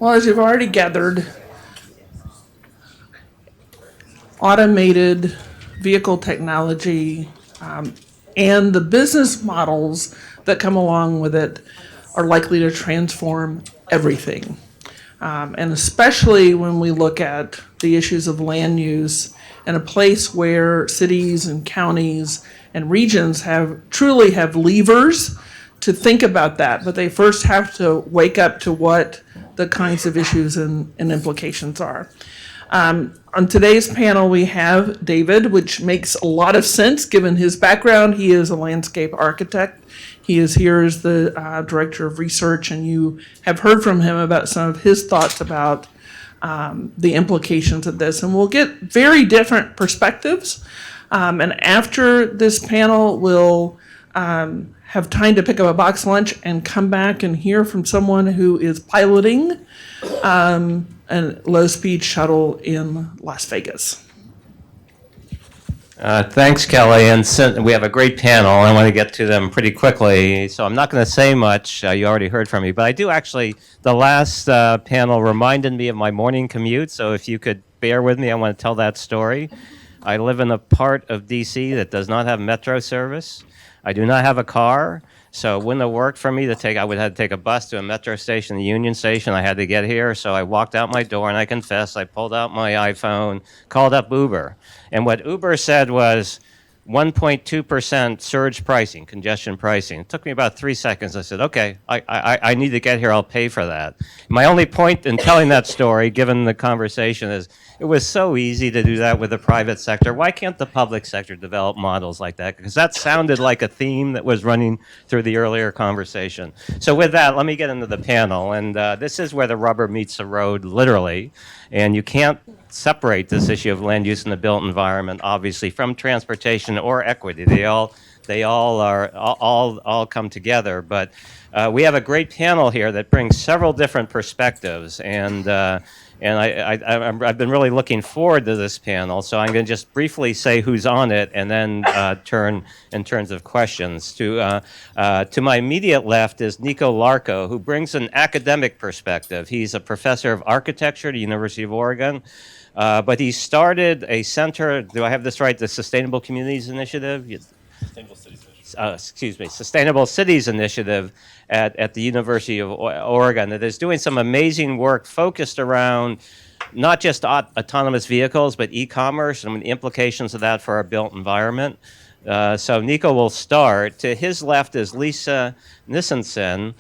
Well, as you've already gathered, automated vehicle technology and the business models that come along with it are likely to transform everything. And especially when we look at the issues of land use in a place where cities and counties and regions truly have levers to think about that, but they first have to wake up to what the kinds of issues and implications are. On today's panel, we have David, which makes a lot of sense given his background. He is a landscape architect. He is here as the director of research, and you have heard from him about some of his thoughts about the implications of this. And we'll get very different perspectives. And after this panel, we'll have time to pick up a box lunch and come back and hear from someone who is piloting a low-speed shuttle in Las Vegas. Thanks, Kelly. And we have a great panel. I want to get to them pretty quickly, so I'm not going to say much. You already heard from me. But I do actually, the last panel reminded me of my morning commute, so if you could bear with me, I want to tell that story. I live in a part of D.C. that does not have metro service. I do not have a car, so it wouldn't have worked for me to take, I would have to take a bus to a metro station, the Union Station. I had to get here, so I walked out my door, and I confess, I pulled out my iPhone, called up Uber. And what Uber said was 1.2% surge pricing, congestion pricing. It took me about 3 seconds. I said, okay, I need to get here. I'll pay for that. My only point in telling that story, given the conversation, is it was so easy to do that with the private sector. Why can't the public sector develop models like that? Because that sounded like a theme that was running through the earlier conversation. So with that, let me get into the panel. And this is where the rubber meets the road, literally. And you can't separate this issue of land use in the built environment, obviously, from transportation or equity. They all come together. But we have a great panel here that brings several different perspectives, and I've been really looking forward to this panel. So I'm going to just briefly say who's on it, and then turn in terms of questions. To my immediate left is Nico Larco, who brings an academic perspective. He's a professor of architecture at the University of Oregon. But he started a center, do I have this right, the Sustainable Communities Initiative? Sustainable Cities Initiative. Sustainable Cities Initiative at the University of Oregon that is doing some amazing work focused around not just autonomous vehicles, but e-commerce and the implications of that for our built environment. So Nico will start. To his left is Lisa Nissensen,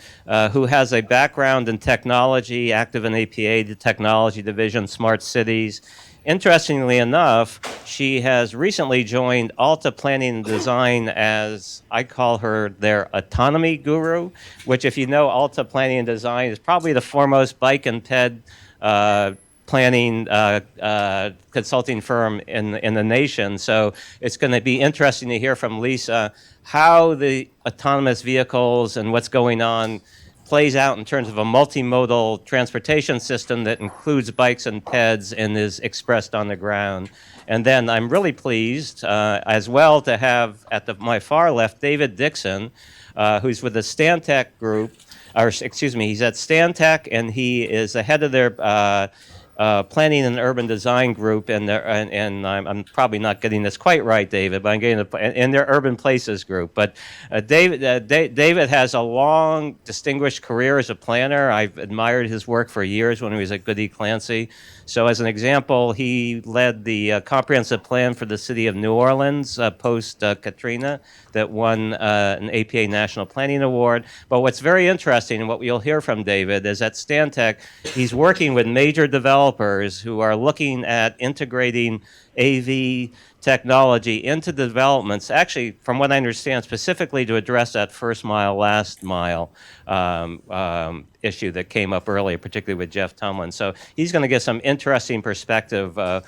who has a background in technology, active in APA, the technology division, smart cities. Interestingly enough, she has recently joined Alta Planning and Design as, I call her their autonomy guru, which if you know Alta Planning and Design is probably the foremost bike and ped planning consulting firm in the nation. So it's going to be interesting to hear from Lisa how the autonomous vehicles and what's going on plays out in terms of a multimodal transportation system that includes bikes and peds and is expressed on the ground. And then I'm really pleased as well to have at my far left David Dixon, who's with the Stantec group, he's at Stantec, and he is the head of their planning and urban design group, and I'm probably not getting this quite right, David, but I'm getting in their urban places group. But David has a long, distinguished career as a planner. I've admired his work for years when he was at Goody Clancy. So as an example, he led the comprehensive plan for the city of New Orleans post-Katrina that won an APA National Planning Award. But what's very interesting, and what you'll hear from David, is at Stantec, he's working with major developers who are looking at integrating AV technology into developments, actually, from what I understand, specifically to address that first mile, last mile issue that came up earlier, particularly with Jeff Tumlin. So he's going to get some interesting perspective of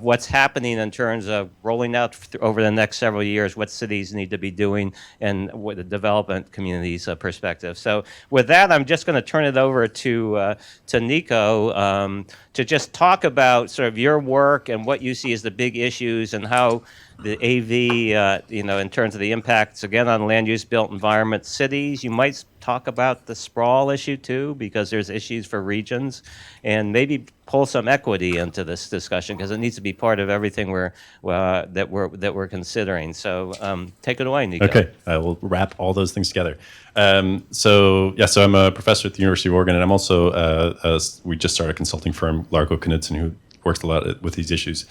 what's happening in terms of rolling out over the next several years, what cities need to be doing, and what the development community's perspective. So with that, I'm just going to turn it over to Nico to just talk about sort of your work and what you see as the big issues and how the AV, in terms of the impacts, again, on land use, built environment, cities. You might talk about the sprawl issue too, because there's issues for regions, and maybe pull some equity into this discussion because it needs to be part of everything that we're considering. So take it away, Nico. Okay, I will wrap all those things together. So I'm a professor at the University of Oregon, and I'm also we just started a consulting firm, Largo Knudsen, who works a lot with these issues.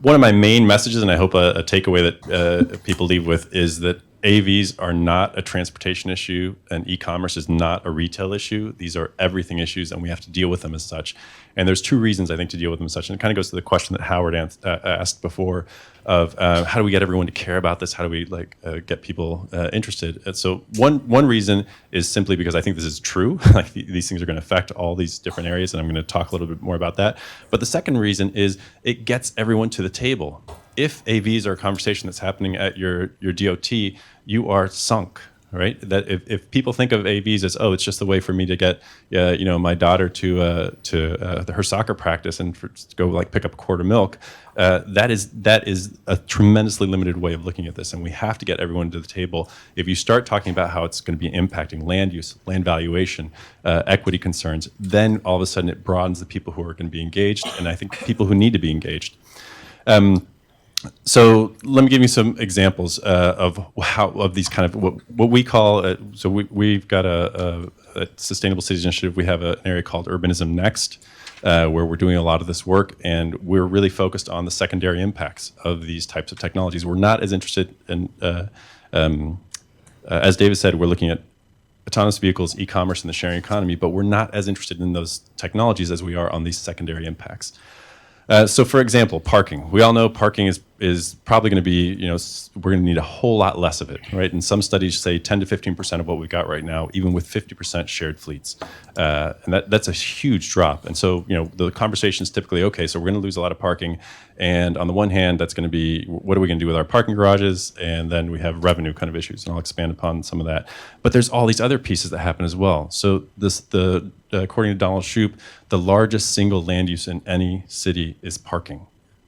One of my main messages, and I hope a takeaway that people leave with, is that AVs are not a transportation issue, and e-commerce is not a retail issue. These are everything issues, and we have to deal with them as such. And there's two reasons, I think, to deal with them as such. And it kind of goes to the question that Howard asked before of how do we get everyone to care about this? How do we get people interested? And so one reason is simply because I think this is true. Like these things are going to affect all these different areas, and I'm going to talk a little bit more about that. But the second reason is it gets everyone to the table. If AVs are a conversation that's happening at your DOT, you are sunk, right? That if people think of AVs as, oh, it's just a way for me to get my daughter to her soccer practice and to go pick up a quart of milk, that is a tremendously limited way of looking at this, and we have to get everyone to the table. If you start talking about how it's going to be impacting land use, land valuation, equity concerns, then all of a sudden it broadens the people who are going to be engaged, and I think people who need to be engaged. So let me give you some examples of these kind of what we call. We've got a sustainable cities initiative. We have an area called Urbanism Next, where we're doing a lot of this work, and we're really focused on the secondary impacts of these types of technologies. We're not as interested in, as David said, we're looking at autonomous vehicles, e-commerce, and the sharing economy, but we're not as interested in those technologies as we are on these secondary impacts. So, for example, parking. We all know parking is probably going to be, we're going to need a whole lot less of it, right? And some studies say 10 to 15% of what we've got right now, even with 50% shared fleets. And that's a huge drop. And so, the conversation is typically, okay, so we're going to lose a lot of parking. And on the one hand, that's going to be, what are we going to do with our parking garages? And then we have revenue kind of issues, and I'll expand upon some of that. But there's all these other pieces that happen as well. So according to Donald Shoup, the largest single land use in any city is parking,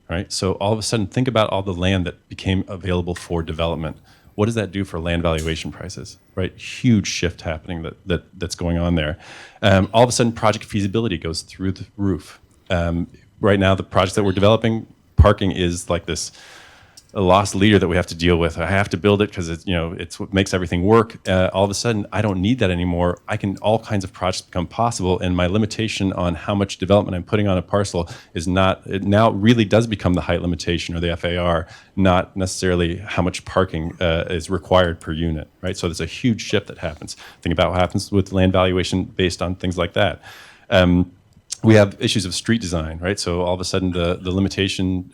right? So all of a sudden, think about all the land that became available for development. What does that do for land valuation prices, right? Huge shift happening that's going on there. All of a sudden, project feasibility goes through the roof. Right now, the projects that we're developing, parking is like this a lost leader that we have to deal with. I have to build it because it's what makes everything work. All of a sudden, I don't need that anymore. All kinds of projects become possible, and my limitation on how much development I'm putting on a parcel is not. It now really does become the height limitation or the FAR, not necessarily how much parking is required per unit, right? So there's a huge shift that happens. Think about what happens with land valuation based on things like that. We have issues of street design, right? So all of a sudden, the limitation,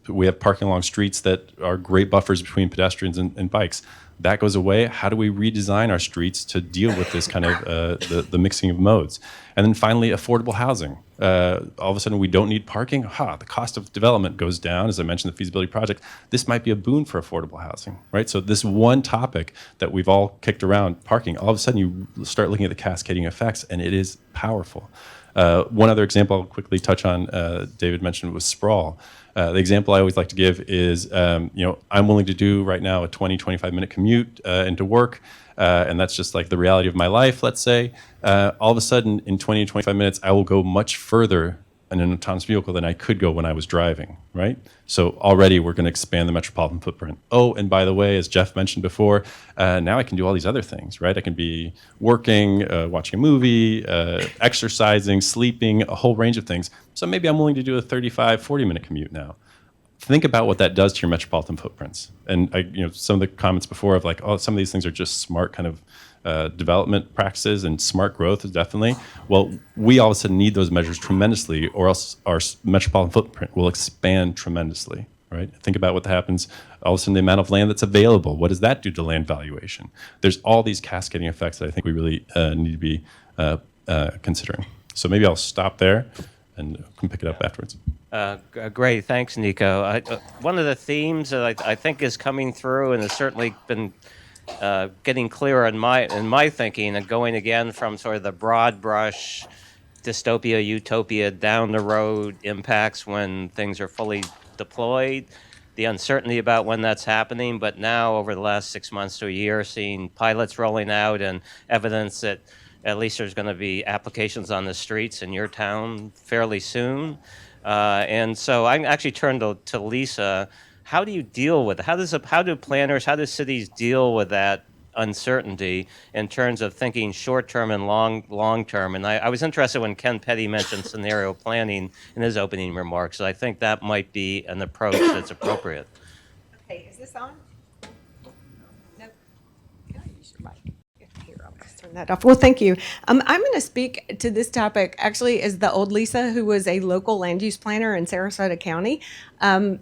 we have parking along streets that are great buffers between pedestrians and bikes. That goes away. How do we redesign our streets to deal with this kind of the mixing of modes? And then finally, affordable housing. All of a sudden, we don't need parking. The cost of development goes down. As I mentioned, the feasibility project. This might be a boon for affordable housing, right? So this one topic that we've all kicked around, parking, all of a sudden you start looking at the cascading effects, and it is powerful. One other example I'll quickly touch on, David mentioned, was sprawl. The example I always like to give is, I'm willing to do right now a 20, 25-minute commute into work, and that's just like the reality of my life, let's say. All of a sudden, in 20 to 25 minutes, I will go much further in an autonomous vehicle than I could go when I was driving, right? So already we're going to expand the metropolitan footprint. Oh, and by the way, as Jeff mentioned before, now I can do all these other things, right? I can be working, watching a movie, exercising, sleeping, a whole range of things. So maybe I'm willing to do a 35, 40-minute commute now. Think about what that does to your metropolitan footprints. And some of the comments before of some of these things are just smart kind of development practices and smart growth is definitely. Well, we all of a sudden need those measures tremendously, or else our metropolitan footprint will expand tremendously, right? Think about what happens. All of a sudden, the amount of land that's available, what does that do to land valuation? There's all these cascading effects that I think we really need to be considering. So maybe I'll stop there and can pick it up afterwards. Great, thanks, Nico. One of the themes that I think is coming through and has certainly been getting clearer in my thinking, and going again from sort of the broad brush dystopia, utopia, down the road impacts when things are fully deployed, the uncertainty about when that's happening. But now, over the last 6 months to a year, seeing pilots rolling out and evidence that at least there's going to be applications on the streets in your town fairly soon. And so I actually turned to Lisa. How do you deal with it? How do planners, how do cities deal with that uncertainty in terms of thinking short term and long term? And I was interested when Ken Petty mentioned scenario planning in his opening remarks. So I think that might be an approach that's appropriate. Okay, is this on? No. Can I use your mic? Here, I'll just turn that off. Well, thank you. I'm going to speak to this topic actually as the old Lisa, who was a local land use planner in Sarasota County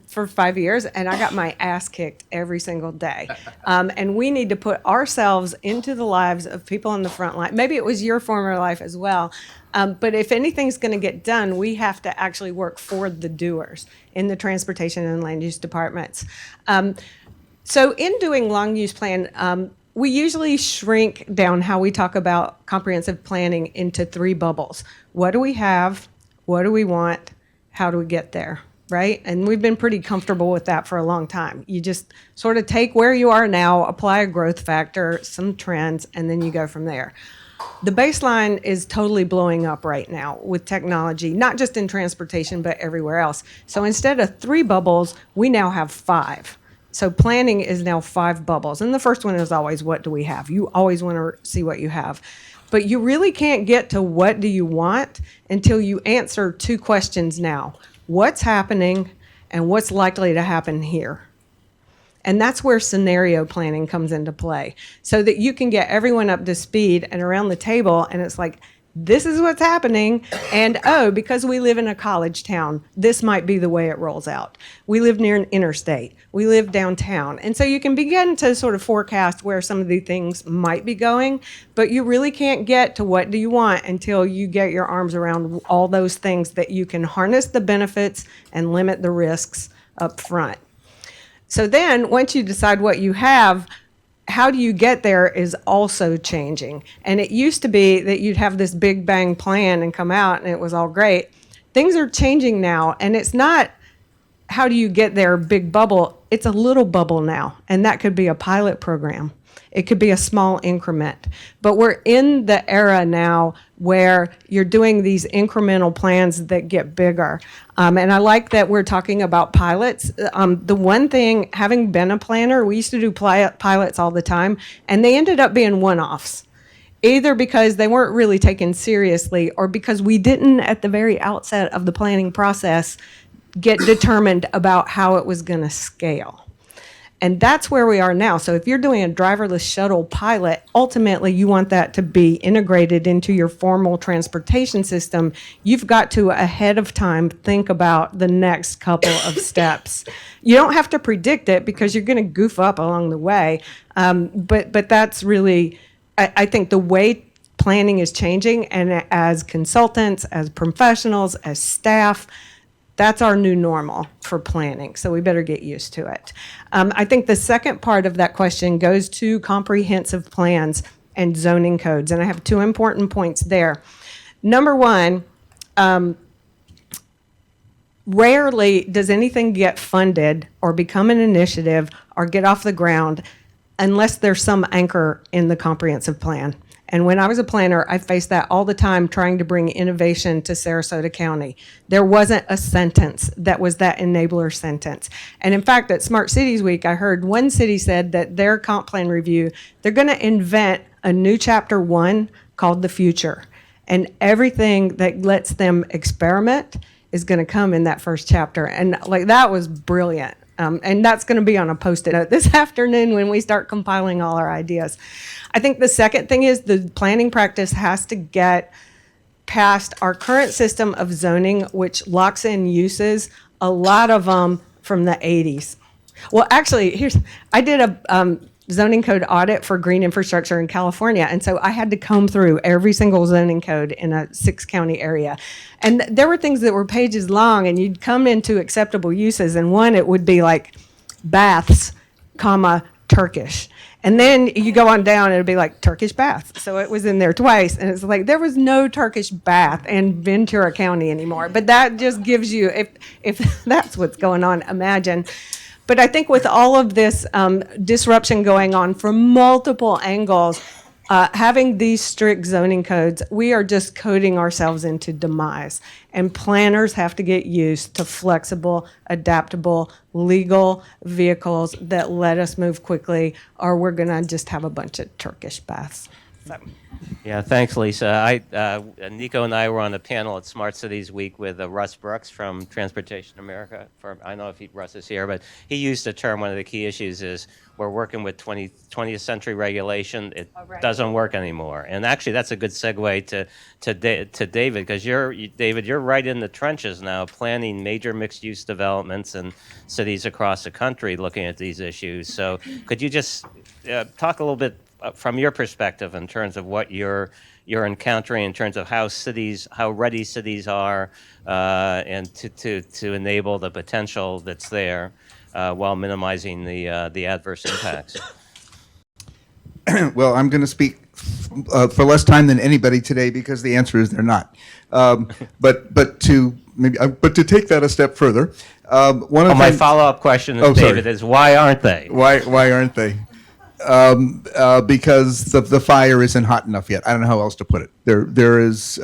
for 5 years, and I got my ass kicked every single day. And we need to put ourselves into the lives of people on the front line. Maybe it was your former life as well. But if anything's going to get done, we have to actually work for the doers in the transportation and land use departments. So in doing long use plan, we usually shrink down how we talk about comprehensive planning into 3 bubbles. What do we have? What do we want? How do we get there? Right? And we've been pretty comfortable with that for a long time. You just sort of take where you are now, apply a growth factor, some trends, and then you go from there. The baseline is totally blowing up right now with technology, not just in transportation, but everywhere else. So instead of 3 bubbles, we now have 5. So planning is now 5 bubbles. And the first one is always, what do we have? You always want to see what you have. But you really can't get to what do you want until you answer 2 questions now. What's happening and what's likely to happen here? And that's where scenario planning comes into play, so that you can get everyone up to speed and around the table, and it's like, this is what's happening, and oh, because we live in a college town, this might be the way it rolls out. We live near an interstate. We live downtown. And so you can begin to sort of forecast where some of these things might be going, but you really can't get to what do you want until you get your arms around all those things that you can harness the benefits and limit the risks up front. So then, once you decide what you have, how do you get there is also changing. And it used to be that you'd have this big bang plan and come out and it was all great. Things are changing now, and it's not how do you get there big bubble, it's a little bubble now. And that could be a pilot program. It could be a small increment. But we're in the era now where you're doing these incremental plans that get bigger. And I like that we're talking about pilots. The one thing, having been a planner, we used to do pilots all the time, and they ended up being one-offs, either because they weren't really taken seriously or because we didn't, at the very outset of the planning process, get determined about how it was going to scale. And that's where we are now. So if you're doing a driverless shuttle pilot, ultimately you want that to be integrated into your formal transportation system. You've got to, ahead of time, think about the next couple of steps. You don't have to predict it because you're going to goof up along the way. But that's really, I think, the way planning is changing. And as consultants, as professionals, as staff, that's our new normal for planning, so we better get used to it. I think the second part of that question goes to comprehensive plans and zoning codes, and I have 2 important points there. Number one, rarely does anything get funded or become an initiative or get off the ground unless there's some anchor in the comprehensive plan. And when I was a planner, I faced that all the time trying to bring innovation to Sarasota County. There wasn't a sentence that was that enabler sentence. And in fact, at Smart Cities Week, I heard one city said that their comp plan review, they're going to invent a new chapter 1 called the future. And everything that lets them experiment is going to come in that first chapter. And like, that was brilliant. And that's going to be on a Post-it note this afternoon when we start compiling all our ideas. I think the second thing is the planning practice has to get past our current system of zoning, which locks in uses, a lot of them from the 80s. Well, actually, I did a zoning code audit for green infrastructure in California, and so I had to comb through every single zoning code in a 6-county area. And there were things that were pages long, and you'd come into acceptable uses, and one, it would be like baths, comma, Turkish. And then you go on down, it'll be like Turkish baths. So it was in there twice. And it's like, there was no Turkish bath in Ventura County anymore. But that just gives you, if that's what's going on, imagine. But I think with all of this disruption going on from multiple angles, having these strict zoning codes, we are just coding ourselves into demise. And planners have to get used to flexible, adaptable, legal vehicles that let us move quickly, or we're going to just have a bunch of Turkish baths. So. Yeah, thanks, Lisa. Nico and I were on a panel at Smart Cities Week with Russ Brooks from Transportation America. I don't know if Russ is here, but he used a term. One of the key issues is we're working with 20th century regulation. It doesn't work anymore. And actually, that's a good segue to David, because David, you're right in the trenches now, planning major mixed-use developments in cities across the country, looking at these issues. So, could you just talk a little bit from your perspective in terms of what you're encountering in terms of how ready cities are, and to enable the potential that's there, while minimizing the adverse impacts? Well, I'm going to speak for less time than anybody today because the answer is they're not. But to take that a step further, one of my follow-up question, David, is why aren't they? Why aren't they? Because the fire isn't hot enough yet. I don't know how else to put it. There is.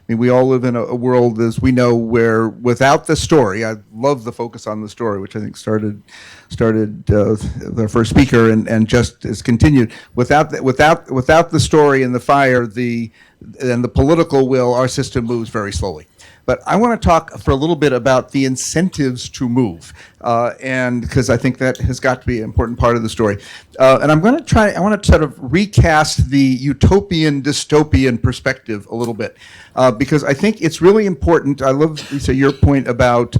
We all live in a world, as we know, where without the story, I love the focus on the story, which I think started the first speaker and just has continued. Without the story and the fire, and the political will, our system moves very slowly. But I want to talk for a little bit about the incentives to move, and because I think that has got to be an important part of the story. And I want to sort of recast the utopian dystopian perspective a little bit, because I think it's really important. I love, Lisa, your point about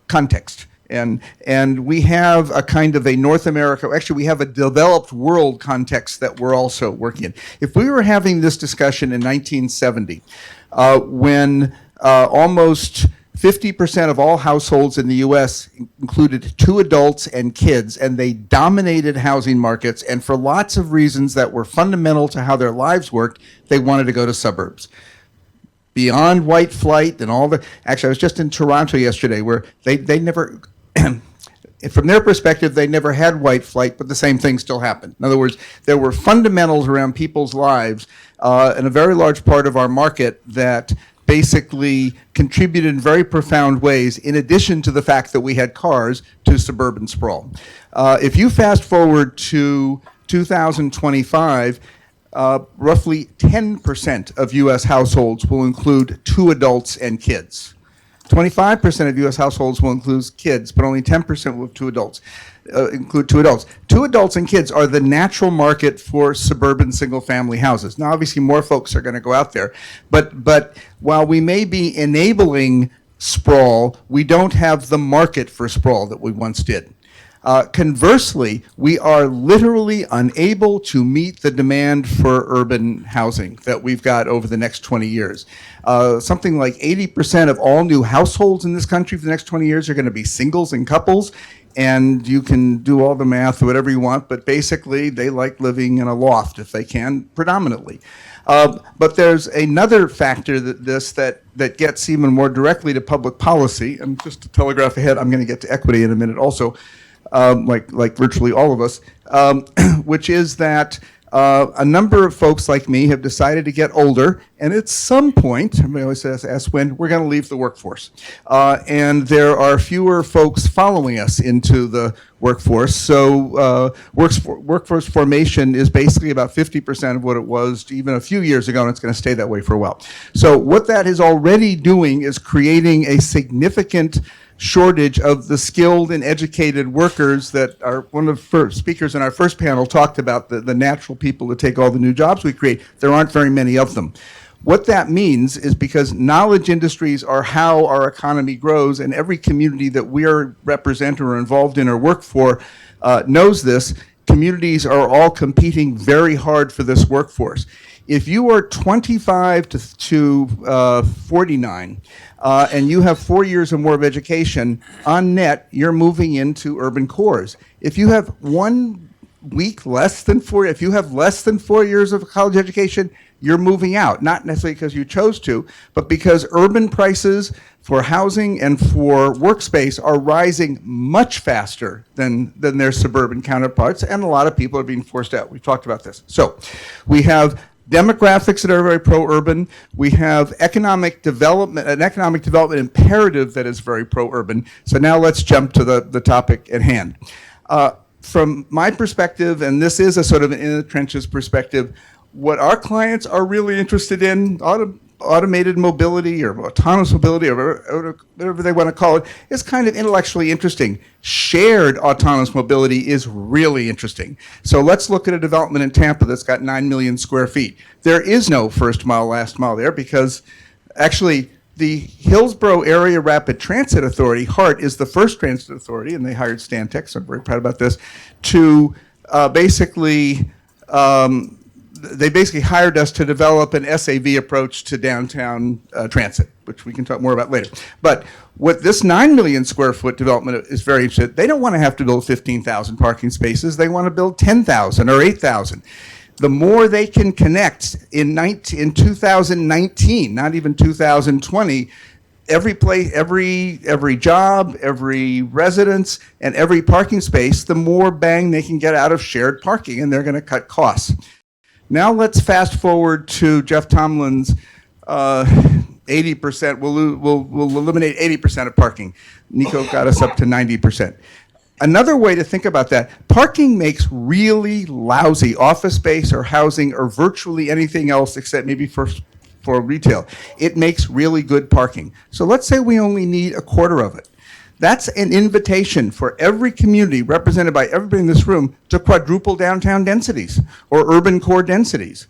context. And we have a kind of a North America, actually we have a developed world context that we're also working in. If we were having this discussion in 1970, when almost 50% of all households in the U.S. included 2 adults and kids, and they dominated housing markets, and for lots of reasons that were fundamental to how their lives worked, they wanted to go to suburbs. Beyond white flight and all the, actually I was just in Toronto yesterday where they never, from their perspective, they never had white flight, but the same thing still happened. In other words, there were fundamentals around people's lives, and a very large part of our market that basically contributed in very profound ways, in addition to the fact that we had cars, to suburban sprawl. If you fast forward to 2025, roughly 10% of U.S. households will include 2 adults and kids. 25% of U.S. households will include kids, but only 10% will have 2 adults. Include 2 adults. 2 adults and kids are the natural market for suburban single-family houses. Now, obviously, more folks are going to go out there, but while we may be enabling sprawl, we don't have the market for sprawl that we once did. Conversely, we are literally unable to meet the demand for urban housing that we've got over the next 20 years. Something like 80% of all new households in this country for the next 20 years are going to be singles and couples. And you can do all the math or whatever you want, but basically they like living in a loft if they can, predominantly. But there's another factor that gets even more directly to public policy, and just to telegraph ahead, I'm going to get to equity in a minute also, like virtually all of us, which is that a number of folks like me have decided to get older, and at some point, everybody always asks when, we're going to leave the workforce. And there are fewer folks following us into the workforce. So workforce formation is basically about 50% of what it was even a few years ago, and it's going to stay that way for a while. So what that is already doing is creating a significant shortage of the skilled and educated workers that are, one of the first speakers in our first panel talked about the natural people to take all the new jobs we create. There aren't very many of them. What that means is because knowledge industries are how our economy grows, and every community that we are represent or involved in or work for knows this, communities are all competing very hard for this workforce. If you are 25 to 49 and you have 4 years or more of education, on net, you're moving into urban cores. If you have one weak, less than 4, if you have less than 4 years of college education, you're moving out, not necessarily because you chose to, but because urban prices for housing and for workspace are rising much faster than their suburban counterparts, and a lot of people are being forced out. We've talked about this. So we have demographics that are very pro-urban. We have an economic development imperative that is very pro-urban. So now let's jump to the topic at hand. From my perspective, and this is a sort of an in the trenches perspective, what our clients are really interested in, automated mobility or autonomous mobility or whatever they want to call it, is kind of intellectually interesting. Shared autonomous mobility is really interesting. So let's look at a development in Tampa that's got 9 million square feet. There is no first mile, last mile there because actually the Hillsborough Area Rapid Transit Authority, HART, is the first transit authority, and they hired Stantec, so I'm very proud about this, to they basically hired us to develop an SAV approach to downtown transit, which we can talk more about later. But what this 9 million square foot development is very interesting. They don't want to have to build 15,000 parking spaces. They want to build 10,000 or 8,000. The more they can connect in 2019, not even 2020, every place, every job, every residence, and every parking space, the more bang they can get out of shared parking, and they're going to cut costs. Now let's fast forward to Jeff Tomlin's 80%. We'll eliminate 80% of parking. Nico got us up to 90%. Another way to think about that, parking makes really lousy office space or housing or virtually anything else except maybe for retail. It makes really good parking. So let's say we only need a quarter of it. That's an invitation for every community represented by everybody in this room to quadruple downtown densities or urban core densities.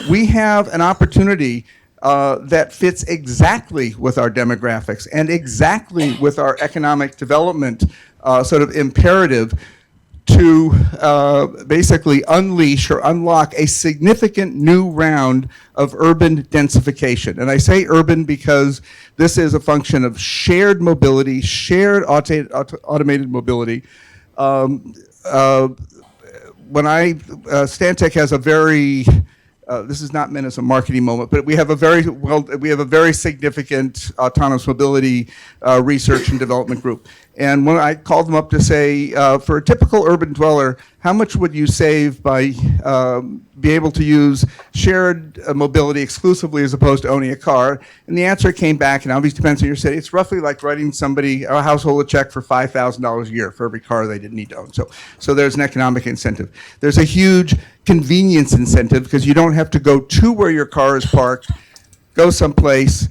We have an opportunity that fits exactly with our demographics and exactly with our economic development sort of imperative to basically unleash or unlock a significant new round of urban densification. And I say urban because this is a function of shared mobility, shared automated mobility. Stantec has a very, this is not meant as a marketing moment, but we have a very significant autonomous mobility research and development group. And when I called them up to say, for a typical urban dweller, how much would you save by be able to use shared mobility exclusively as opposed to owning a car? And the answer came back, and obviously depends on your city, it's roughly like writing somebody, a household, a check for $5,000 a year for every car they didn't need to own. So there's an economic incentive. There's a huge convenience incentive because you don't have to go to where your car is parked, go someplace,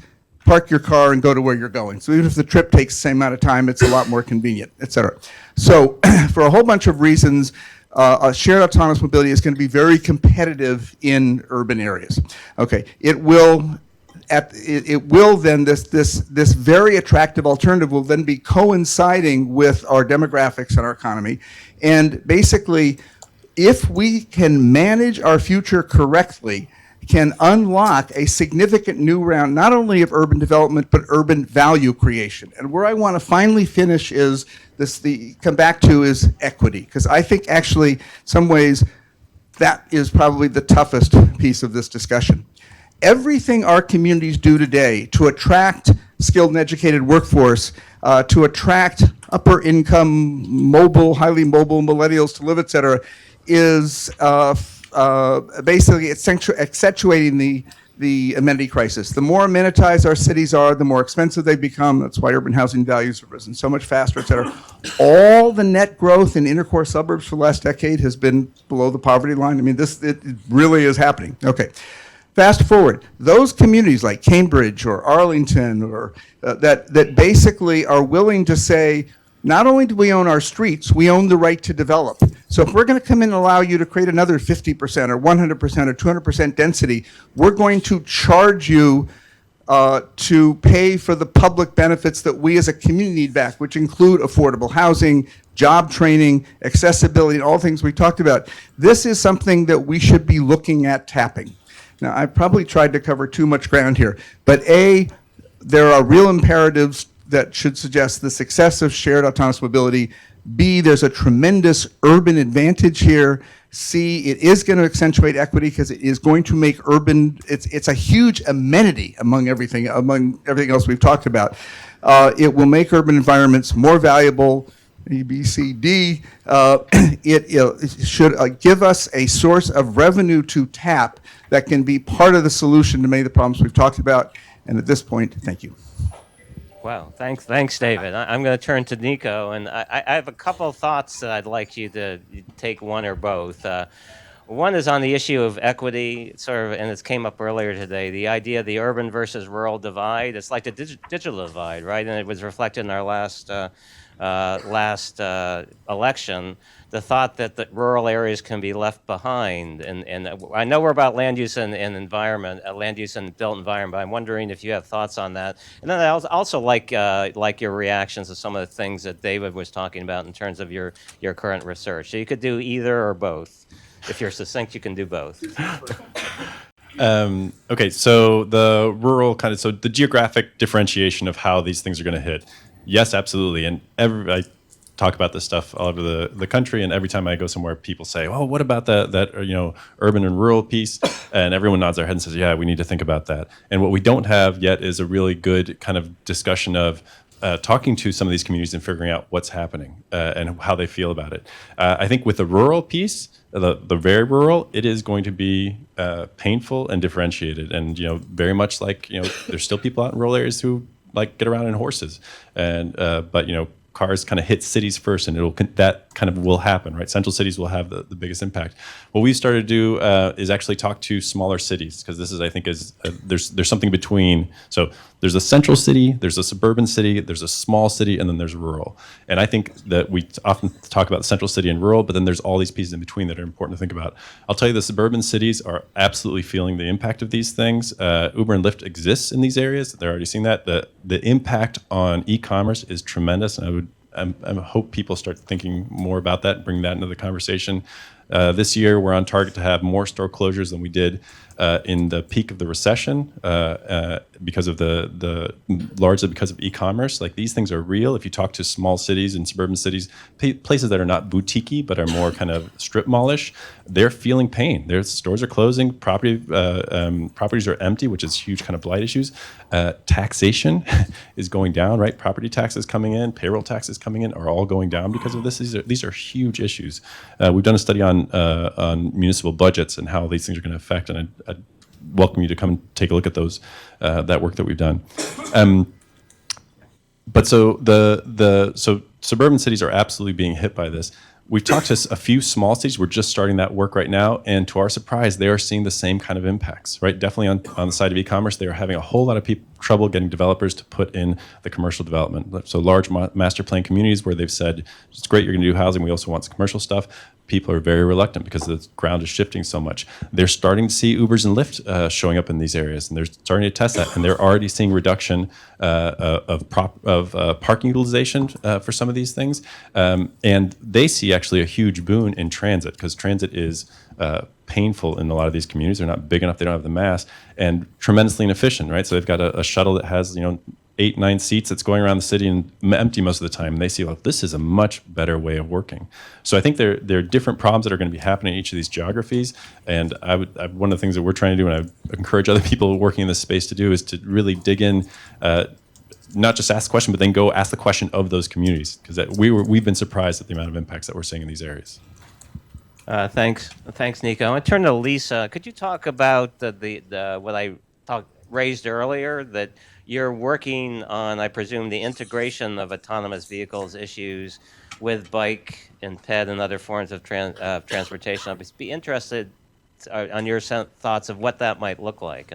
park your car and go to where you're going. So even if the trip takes the same amount of time, it's a lot more convenient, et cetera. So for a whole bunch of reasons, shared autonomous mobility is going to be very competitive in urban areas. Okay, it will then, this very attractive alternative will then be coinciding with our demographics and our economy. And basically, if we can manage our future correctly, can unlock a significant new round, not only of urban development, but urban value creation. And where I want to finally finish is come back to is equity. Because I think actually, some ways, that is probably the toughest piece of this discussion. Everything our communities do today to attract skilled and educated workforce, to attract upper income, highly mobile millennials to live, et cetera, is basically accentuating the amenity crisis. The more amenitized our cities are, the more expensive they become. That's why urban housing values have risen so much faster, et cetera. All the net growth in inner core suburbs for the last decade has been below the poverty line. I mean, it really is happening. Okay. Fast forward, those communities like Cambridge or Arlington or that basically are willing to say, not only do we own our streets, we own the right to develop. So if we're going to come in and allow you to create another 50% or 100% or 200% density, we're going to charge you to pay for the public benefits that we as a community need back, which include affordable housing, job training, accessibility, and all things we talked about. This is something that we should be looking at tapping. Now, I probably tried to cover too much ground here, but there are real imperatives that should suggest the success of shared autonomous mobility B, there's a tremendous urban advantage here. C, it is going to accentuate equity because it is going to make urban, it's a huge amenity among everything else we've talked about. It will make urban environments more valuable. A, B, C, D. It should give us a source of revenue to tap that can be part of the solution to many of the problems we've talked about. And at this point, thank you. Wow, thanks, David. I'm going to turn to Nico, and I have a couple of thoughts that I'd like you to take one or both. One is on the issue of equity, sort of, and it came up earlier today, the idea of the urban versus rural divide. It's like the digital divide, right? And it was reflected in our last election, the thought that the rural areas can be left behind. And I know we're about land use and environment, land use and built environment, but I'm wondering if you have thoughts on that. And then I also like your reactions to some of the things that David was talking about in terms of your current research. So you could do either or both. If you're succinct, you can do both. Okay, so the rural so the geographic differentiation of how these things are going to hit. Yes, absolutely. And I talk about this stuff all over the country, and every time I go somewhere, people say, "Oh, what about that urban and rural piece?" And everyone nods their head and says, "Yeah, we need to think about that." And what we don't have yet is a really good kind of discussion of talking to some of these communities and figuring out what's happening and how they feel about it. I think with the rural piece, the very rural, it is going to be painful and differentiated, and very much like there's still people out in rural areas who get around in horses, and but cars kind of hit cities first, and that kind of will happen, right? Central cities will have the biggest impact. What we started to do is actually talk to smaller cities, because this is, I think, there's something between. So there's a central city, there's a suburban city, there's a small city, and then there's rural. And I think that we often talk about the central city and rural, but then there's all these pieces in between that are important to think about. I'll tell you, the suburban cities are absolutely feeling the impact of these things. Uber and Lyft exists in these areas. They're already seeing that. The impact on e-commerce is tremendous, and I hope people start thinking more about that and bring that into the conversation. This year, we're on target to have more store closures than we did in the peak of the recession because of largely because of e-commerce. These things are real. If you talk to small cities and suburban cities, places that are not boutique-y but are more kind of strip mallish, they're feeling pain. Their stores are closing. Properties are empty, which is huge kind of blight issues. Taxation is going down, right? Property taxes coming in, payroll taxes coming in are all going down because of this. These are huge issues. We've done a study on municipal budgets and how these things are going to affect, and I'd welcome you to come and take a look at those that work that we've done. But so suburban cities are absolutely being hit by this. We've talked to a few small cities. We're just starting that work right now, and to our surprise, they are seeing the same kind of impacts, right? Definitely on the side of e-commerce, they are having a whole lot of trouble getting developers to put in the commercial development. So large master plan communities where they've said, it's great, you're going to do housing, we also want some commercial stuff. People are very reluctant because the ground is shifting so much. They're starting to see Ubers and Lyft showing up in these areas, and they're starting to test that, and they're already seeing reduction of parking utilization for some of these things. And they see actually a huge boon in transit, because transit is painful in a lot of these communities. They're not big enough, they don't have the mass, and tremendously inefficient, right? So they've got a shuttle that has 8, 9 seats that's going around the city and empty most of the time. And they see, this is a much better way of working. So I think there are different problems that are going to be happening in each of these geographies. And one of the things that we're trying to do, and I encourage other people working in this space to do, is to really dig in, not just ask the question, but then go ask the question of those communities. Because we've been surprised at the amount of impacts that we're seeing in these areas. Thanks, Nico. I turn to Lisa. Could you talk about what I raised earlier, that you're working on, I presume, the integration of autonomous vehicles issues with bike and ped and other forms of transportation? I'd be interested on your thoughts of what that might look like.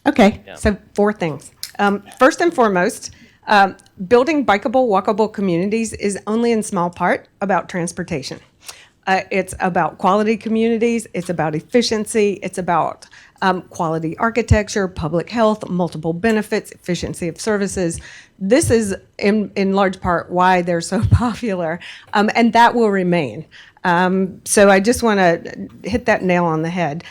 Okay, Yeah. so 4 things. First and foremost, building bikeable, walkable communities is only in small part about transportation. It's about quality communities. It's about efficiency. It's about quality architecture, public health, multiple benefits, efficiency of services. This is in large part why they're so popular, and that will remain. So I just want to hit that nail on the head.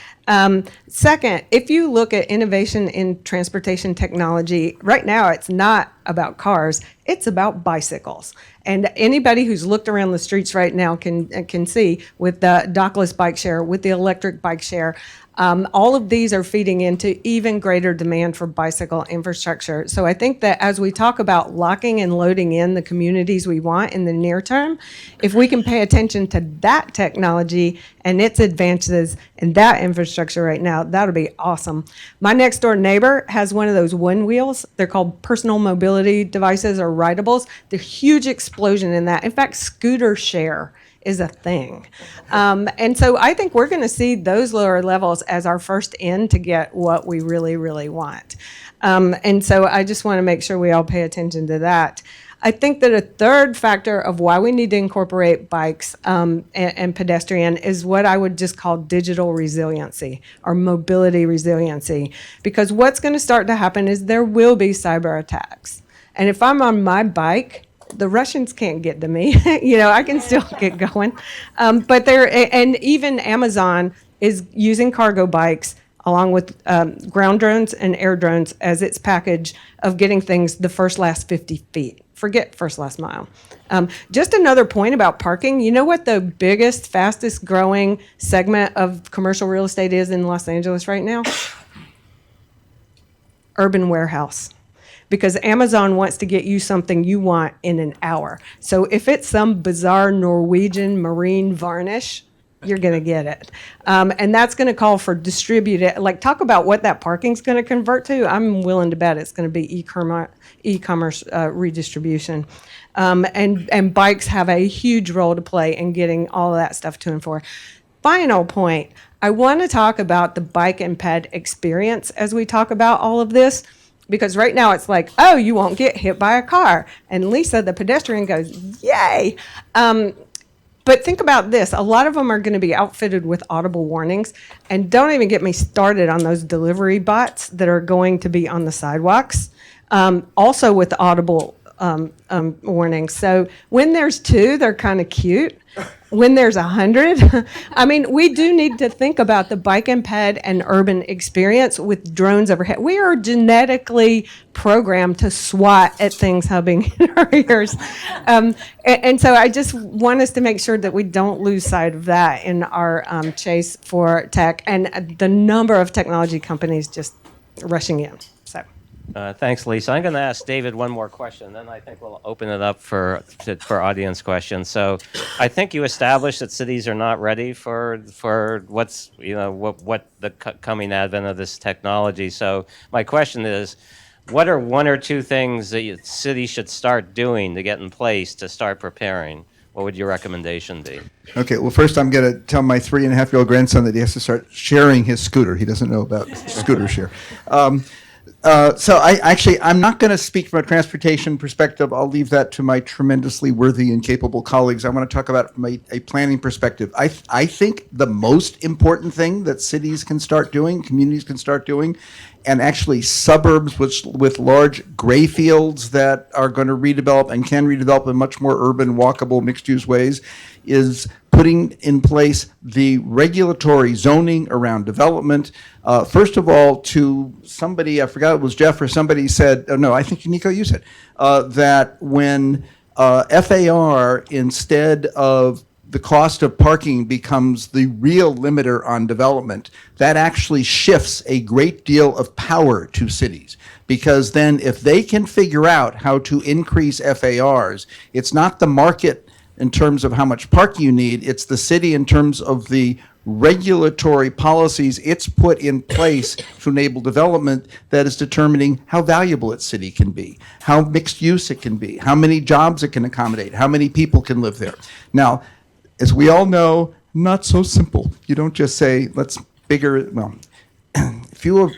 Second, if you look at innovation in transportation technology, right now it's not about cars, it's about bicycles. And anybody who's looked around the streets right now can see with the dockless bike share, with the electric bike share, all of these are feeding into even greater demand for bicycle infrastructure. So I think that as we talk about locking and loading in the communities we want in the near term, if we can pay attention to that technology and its advances in that infrastructure right now, that'll be awesome. My next door neighbor has one of those one wheels. They're called personal mobility devices or rideables. There's a huge explosion in that. In fact, scooter share is a thing. And so I think we're going to see those lower levels as our first in to get what we really, really want. And so I just want to make sure we all pay attention to that. I think that a third factor of why we need to incorporate bikes and pedestrian is what I would just call digital resiliency or mobility resiliency. Because what's going to start to happen is there will be cyber attacks. And if I'm on my bike, the Russians can't get to me. I can still get going. But and even Amazon is using cargo bikes along with ground drones and air drones as its package of getting things the first last 50 feet. Forget first last mile. Just another point about parking. You know what the biggest, fastest growing segment of commercial real estate is in Los Angeles right now? Urban warehouse. Because Amazon wants to get you something you want in an hour. So if it's some bizarre Norwegian marine varnish, you're going to get it. And that's going to call for distributed, talk about what that parking's going to convert to. I'm willing to bet it's going to be e-commerce redistribution. And bikes have a huge role to play in getting all of that stuff to and for. Final point, I want to talk about the bike and ped experience as we talk about all of this. Because right now it's like, oh, you won't get hit by a car. And Lisa, the pedestrian, goes, yay. But think about this. A lot of them are going to be outfitted with audible warnings. And don't even get me started on those delivery bots that are going to be on the sidewalks, also with audible warnings. So when there's 2, they're kind of cute. When there's 100, I mean, we do need to think about the bike and ped and urban experience with drones overhead. We are genetically programmed to swat at things hubbing in our ears. And so I just want us to make sure that we don't lose sight of that in our chase for tech and the number of technology companies just rushing in. So. Thanks, Lisa. I'm going to ask David one more question, then I think we'll open it up for audience questions. So, I think you established that cities are not ready for what's what the coming advent of this technology. So, my question is, what are 1 or 2 things that cities should start doing to get in place to start preparing? What would your recommendation be? Okay, well, first I'm going to tell my 3.5-year-old grandson that he has to start sharing his scooter. He doesn't know about scooter share. So I'm not going to speak from a transportation perspective. I'll leave that to my tremendously worthy and capable colleagues. I want to talk about it from a planning perspective. I think the most important thing that cities can start doing, communities can start doing, and actually suburbs with large gray fields that are going to redevelop and can redevelop in much more urban, walkable, mixed-use ways, is putting in place the regulatory zoning around development. First of all, to somebody, I forgot it was Jeff or somebody said, oh no, I think Nico, you said, that when FAR, instead of the cost of parking becomes the real limiter on development, that actually shifts a great deal of power to cities. Because then if they can figure out how to increase FARs, it's not the market in terms of how much parking you need, it's the city in terms of the regulatory policies it's put in place to enable development that is determining how valuable its city can be, how mixed use it can be, how many jobs it can accommodate, how many people can live there. Now, as we all know, not so simple. You don't just say, let's bigger, well, few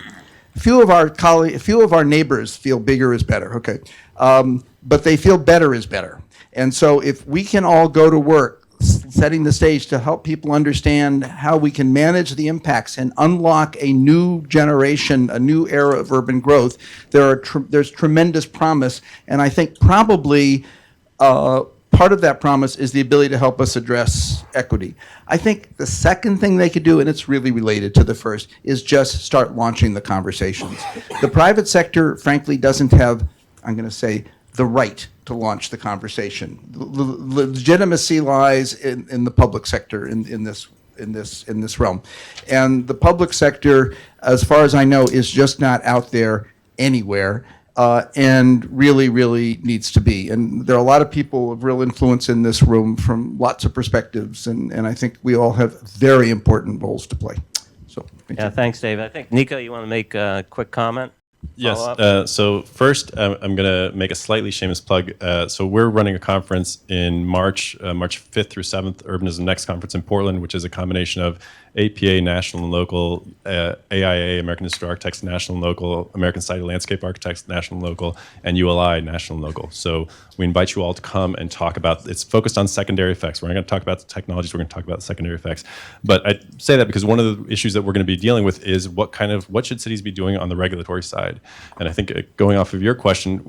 of our neighbors feel bigger is better, okay. But they feel better is better. And so if we can all go to work setting the stage to help people understand how we can manage the impacts and unlock a new generation, a new era of urban growth. There's tremendous promise, and I think probably part of that promise is the ability to help us address equity. I think the second thing they could do, and it's really related to the first, is just start launching the conversations. The private sector, frankly, doesn't have, I'm going to say, the right to launch the conversation. The legitimacy lies in the public sector in this realm, and the public sector, as far as I know, is just not out there anywhere, and really needs to be. And there are a lot of people of real influence in this room from lots of perspectives, and I think we all have very important roles to play. So thank you. Thanks, David. I think, Nico, you want to make a quick comment? Yes. Follow-up? So first, I'm going to make a slightly shameless plug. So we're running a conference in March 5th through 7th, Urbanism Next conference in Portland, which is a combination of APA, national and local, AIA, American Institute of Architects, national and local, American Society of Landscape Architects, national and local, and ULI, national and local. So we invite you all to come and talk about, it's focused on secondary effects. We're not going to talk about the technologies, we're going to talk about the secondary effects. But I say that because one of the issues that we're going to be dealing with is what should cities be doing on the regulatory side? And I think going off of your question,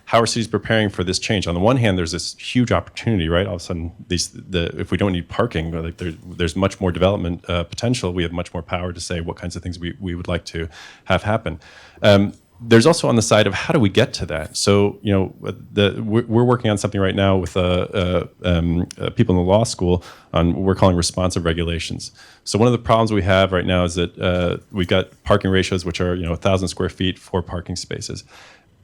how are cities preparing for this change? On the one hand, there's this huge opportunity, right? All of a sudden, if we don't need parking, like there's much more development potential. We have much more power to say what kinds of things we would like to have happen. There's also on the side of how do we get to that? So, we're working on something right now with people in the law school on what we're calling responsive regulations. So one of the problems we have right now is that we've got parking ratios which are 1,000 square feet for parking spaces.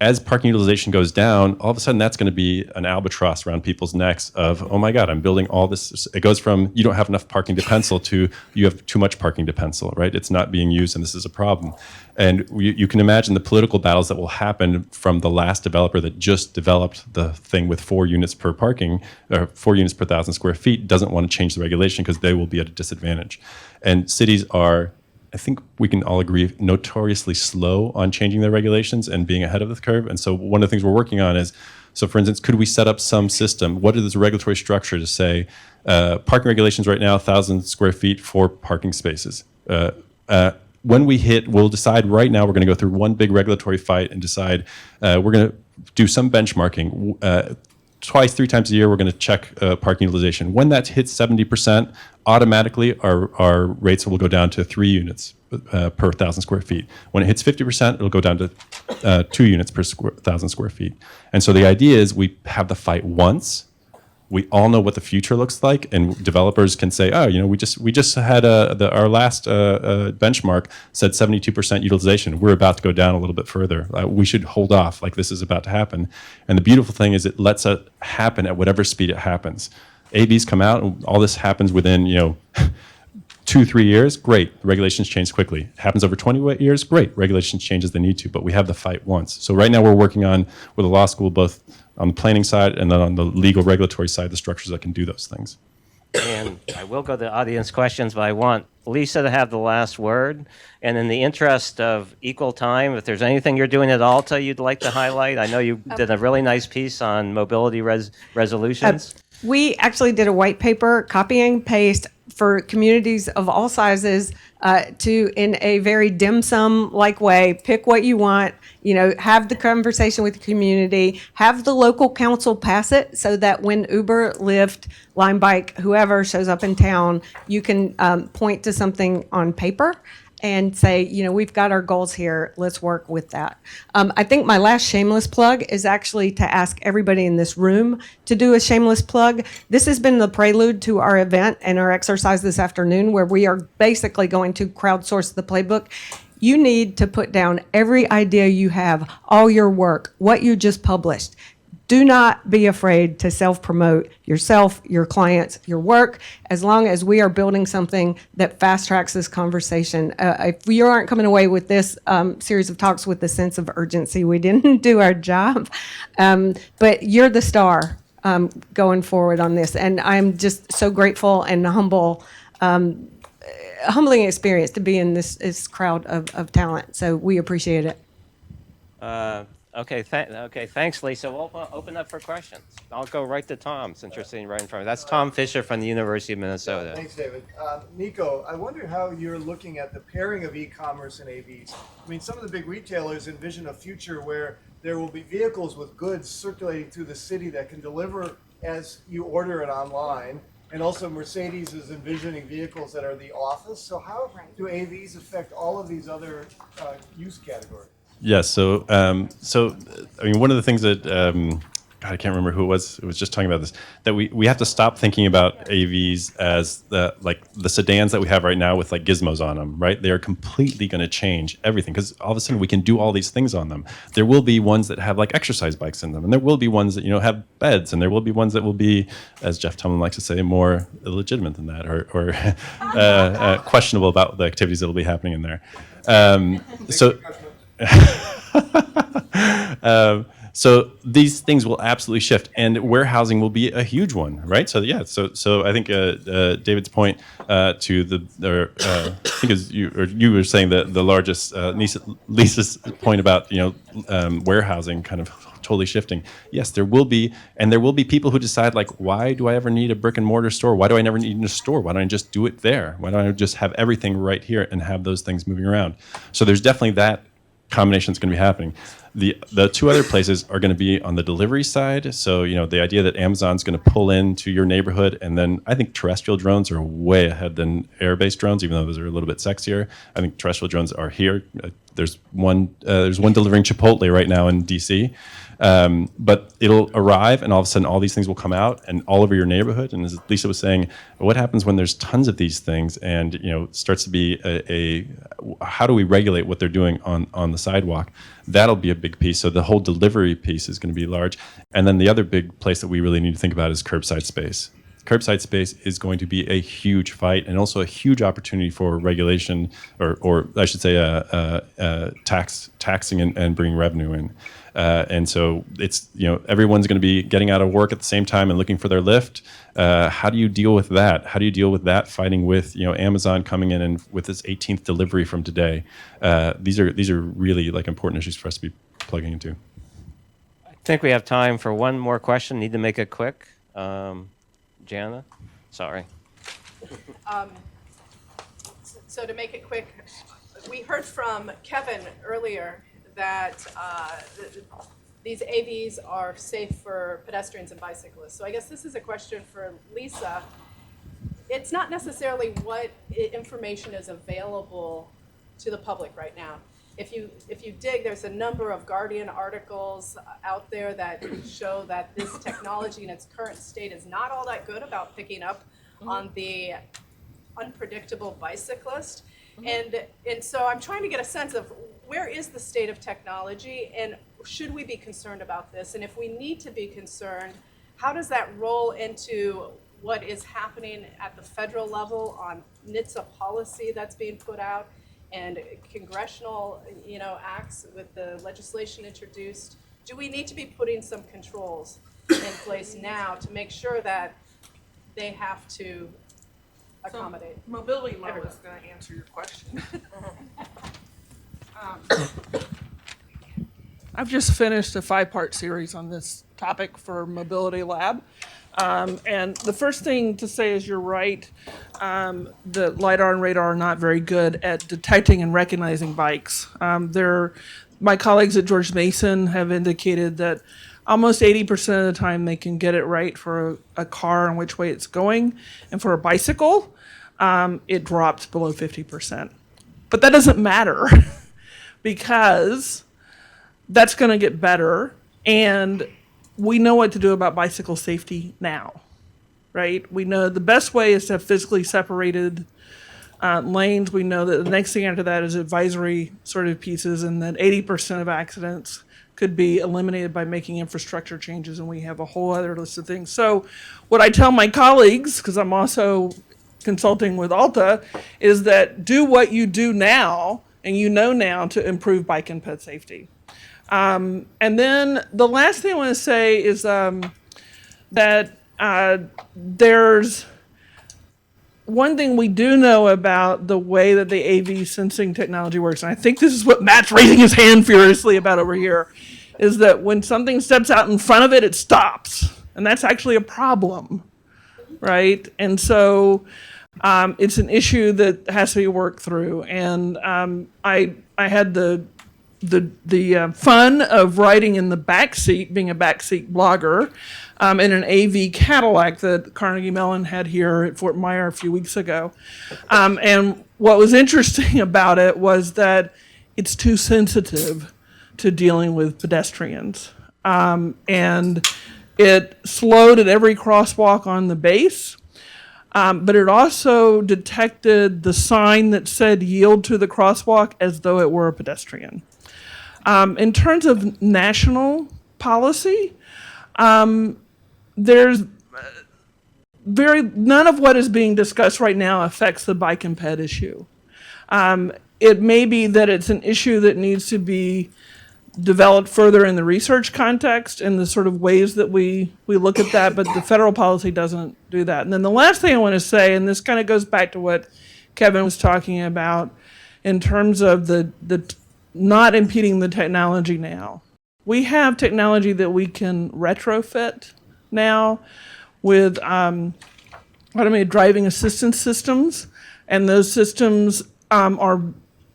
As parking utilization goes down, all of a sudden that's going to be an albatross around people's necks of, oh my God, I'm building all this. It goes from you don't have enough parking to pencil to you have too much parking to pencil, right? It's not being used and this is a problem. And you can imagine the political battles that will happen from the last developer that just developed the thing with 4 units per parking, or 4 units per 1,000 square feet, doesn't want to change the regulation because they will be at a disadvantage. And cities are, I think we can all agree, notoriously slow on changing their regulations and being ahead of the curve. And so one of the things we're working on is, so for instance, could we set up some system? What is the regulatory structure to say, parking regulations right now, 1,000 square feet for parking spaces. When we'll decide right now, we're going to go through one big regulatory fight and decide we're going to do some benchmarking. Twice, 3 times a year, we're going to check parking utilization. When that hits 70%, automatically our rates will go down to 3 units per 1,000 square feet. When it hits 50%, it'll go down to 2 units per 1,000 square feet. And so the idea is we have the fight once. We all know what the future looks like, and developers can say, "Oh, we just had our last benchmark said 72% utilization. We're about to go down a little bit further. We should hold off. Like this is about to happen." And the beautiful thing is, it lets it happen at whatever speed it happens. ABs come out, and all this happens within 2-3 years. Great, the regulations change quickly. It happens over 20 years. Great, regulations change as they need to. But we have the fight once. So right now we're working on with the law school both on the planning side and then on the legal regulatory side, the structures that can do those things. And I will go to audience questions, but I want Lisa to have the last word. And in the interest of equal time, if there's anything you're doing at Alta you'd like to highlight, I know you did a really nice piece on mobility resolutions. We actually did a white paper, copy and paste, for communities of all sizes to, in a very dim sum-like way, pick what you want, have the conversation with the community, have the local council pass it so that when Uber, Lyft, Lime Bike, whoever shows up in town, you can point to something on paper and say, we've got our goals here, let's work with that. I think my last shameless plug is actually to ask everybody in this room to do a shameless plug. This has been the prelude to our event and our exercise this afternoon, where we are basically going to crowdsource the playbook. You need to put down every idea you have, all your work, what you just published. Do not be afraid to self-promote yourself, your clients, your work, as long as we are building something that fast-tracks this conversation. If you aren't coming away with this series of talks with the sense of urgency, we didn't do our job. But you're the star going forward on this. And I'm just so grateful and humble, humbling experience to be in this crowd of talent. So we appreciate it. Okay, thanks, Lisa. We'll open up for questions. I'll go right to Tom, since you're sitting right in front of me. That's Tom Fischer from the University of Minnesota. Thanks, David. Nico, I wonder how you're looking at the pairing of e-commerce and AVs. I mean, some of the big retailers envision a future where there will be vehicles with goods circulating through the city that can deliver as you order it online. And also Mercedes is envisioning vehicles that are the office. So how do AVs affect all of these other use categories? Yes. So, I mean, one of the things that, God, I can't remember who it was just talking about this, that we have to stop thinking about AVs as the sedans that we have right now with like gizmos on them, right? They are completely going to change everything because all of a sudden we can do all these things on them. There will be ones that have like exercise bikes in them, and there will be ones that, have beds, and there will be ones that will be, as Jeff Tumlin likes to say, more illegitimate than that, or questionable about the activities that will be happening in there. So these things will absolutely shift, and warehousing will be a huge one, right? So yeah, so I think David's point to I think as you were saying the largest Lisa's point about warehousing kind of totally shifting. Yes, there will be people who decide like, why do I ever need a brick and mortar store? Why do I never need a store? Why don't I just do it there? Why don't I just have everything right here and have those things moving around? So there's definitely that combination that's going to be happening. The two other places are going to be on the delivery side. So, the idea that Amazon's going to pull into your neighborhood, and then I think terrestrial drones are way ahead than air-based drones, even though those are a little bit sexier. I think terrestrial drones are here. There's one delivering Chipotle right now in DC. But it'll arrive, and all of a sudden all these things will come out and all over your neighborhood. And as Lisa was saying, what happens when there's tons of these things, and it starts to be how do we regulate what they're doing on the sidewalk? That'll be a big piece. So the whole delivery piece is going to be large. And then the other big place that we really need to think about is curbside space. Curbside space is going to be a huge fight, and also a huge opportunity for regulation, or I should say taxing and bringing revenue in. And so it's, everyone's going to be getting out of work at the same time and looking for their lift. How do you deal with that? How do you deal with that fighting with, Amazon coming in and with its 18th delivery from today? These are really like important issues for us to be plugging into. I think we have time for one more question. Need to make it quick. Jana? Sorry. So to make it quick, we heard from Kevin earlier that these AVs are safe for pedestrians and bicyclists. So I guess this is a question for Lisa. It's not necessarily what information is available to the public right now. If you dig, there's a number of Guardian articles out there that show that this technology in its current state is not all that good about picking up on the unpredictable bicyclist. And so I'm trying to get a sense of where is the state of technology, and should we be concerned about this? And if we need to be concerned, how does that roll into what is happening at the federal level on NHTSA policy that's being put out, and congressional, acts with the legislation introduced? Do we need to be putting some controls in place now to make sure that they have to accommodate? So, mobility level is going to answer your question. I've just finished a 5-part series on this topic for Mobility Lab. And the first thing to say is you're right. The LiDAR and radar are not very good at detecting and recognizing bikes. My colleagues at George Mason have indicated that almost 80% of the time they can get it right for a car and which way it's going. And for a bicycle, it drops below 50%. But that doesn't matter because that's going to get better. And we know what to do about bicycle safety now, right? We know the best way is to have physically separated lanes. We know that the next thing after that is advisory sort of pieces, and that 80% of accidents could be eliminated by making infrastructure changes, and we have a whole other list of things. So what I tell my colleagues, because I'm also consulting with Alta, is that do what you do now, and now to improve bike and ped safety. And then the last thing I want to say is that there's one thing we do know about the way that the AV sensing technology works, and I think this is what Matt's raising his hand furiously about over here, is that when something steps out in front of it, it stops. And that's actually a problem, right? And so it's an issue that has to be worked through. And I had the fun of riding in the back seat, being a backseat blogger, in an AV Cadillac that Carnegie Mellon had here at Fort Myer a few weeks ago. And what was interesting about it was that it's too sensitive to dealing with pedestrians. And it slowed at every crosswalk on the base, but it also detected the sign that said yield to the crosswalk as though it were a pedestrian. In terms of national policy, there's none of what is being discussed right now affects the bike and ped issue. It may be that it's an issue that needs to be developed further in the research context and the sort of ways that we look at that, but the federal policy doesn't do that. And then the last thing I want to say, and this kind of goes back to what Kevin was talking about in terms of the not impeding the technology now. We have technology that we can retrofit now with automated driving assistance systems, and those systems are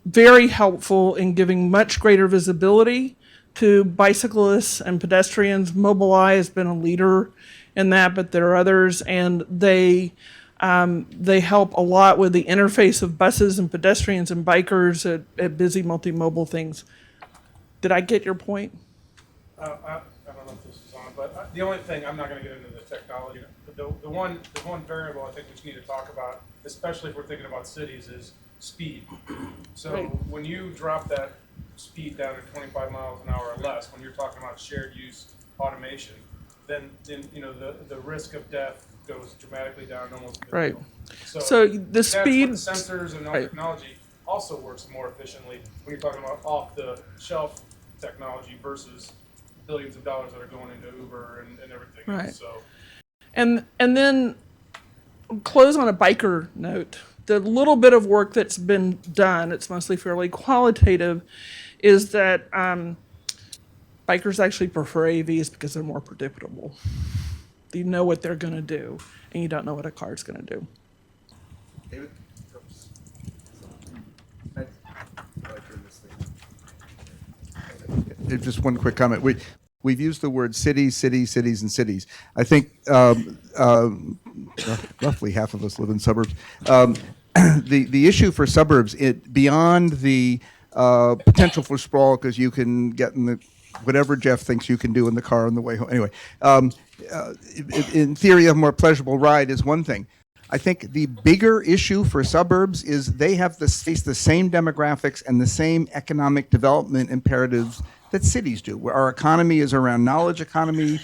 very helpful in giving much greater visibility to bicyclists and pedestrians. Mobileye has been a leader in that, but there are others, and they help a lot with the interface of buses and pedestrians and bikers at busy multimodal things. Did I get your point? I don't know if this is on, but the only thing, I'm not going to get into the technology. The one variable I think we need to talk about, especially if we're thinking about cities, is speed. So Right. when you drop that speed down to 25 miles an hour or less, when you're talking about shared use automation, then you know the risk of death goes dramatically down, almost Right. So So the that's speed, what sensors and all right. technology also works more efficiently when you're talking about off-the-shelf technology versus billions of dollars that are going into Uber and everything Right. else. So and then close on a biker note. The little bit of work that's been done, it's mostly fairly qualitative, is that bikers actually prefer AVs because they're more predictable. You know what they're going to do, and you don't know what a car's going to do. David? Just one quick comment. We've used the word cities, cities, cities, and cities. I think roughly half of us live in suburbs. The issue for suburbs, beyond the potential for sprawl, because you can get in the whatever Jeff thinks you can do in the car on the way home. Anyway, in theory, a more pleasurable ride is one thing. I think the bigger issue for suburbs is they have face the same demographics and the same economic development imperatives that cities do. Where our economy is around knowledge economy.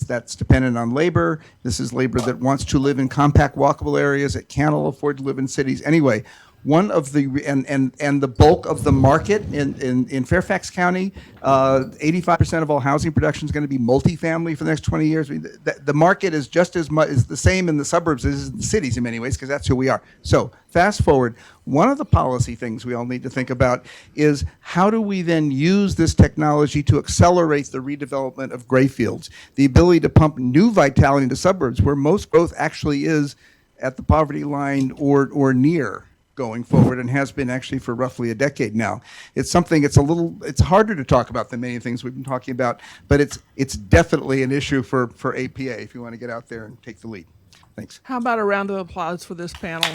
That's dependent on labor. This is labor that wants to live in compact, walkable areas. It can't all afford to live in cities. Anyway, one of the and the bulk of the market in Fairfax County, 85% of all housing production is going to be multifamily for the next 20 years. I mean, the market is just as much is the same in the suburbs as in the cities in many ways, because that's who we are. So fast forward, one of the policy things we all need to think about is how do we then use this technology to accelerate the redevelopment of gray fields, the ability to pump new vitality into suburbs where most growth actually is at the poverty line or near going forward, and has been actually for roughly a decade now. It's something, it's harder to talk about than many things we've been talking about, but it's definitely an issue for APA if you want to get out there and take the lead. Thanks. How about a round of applause for this panel?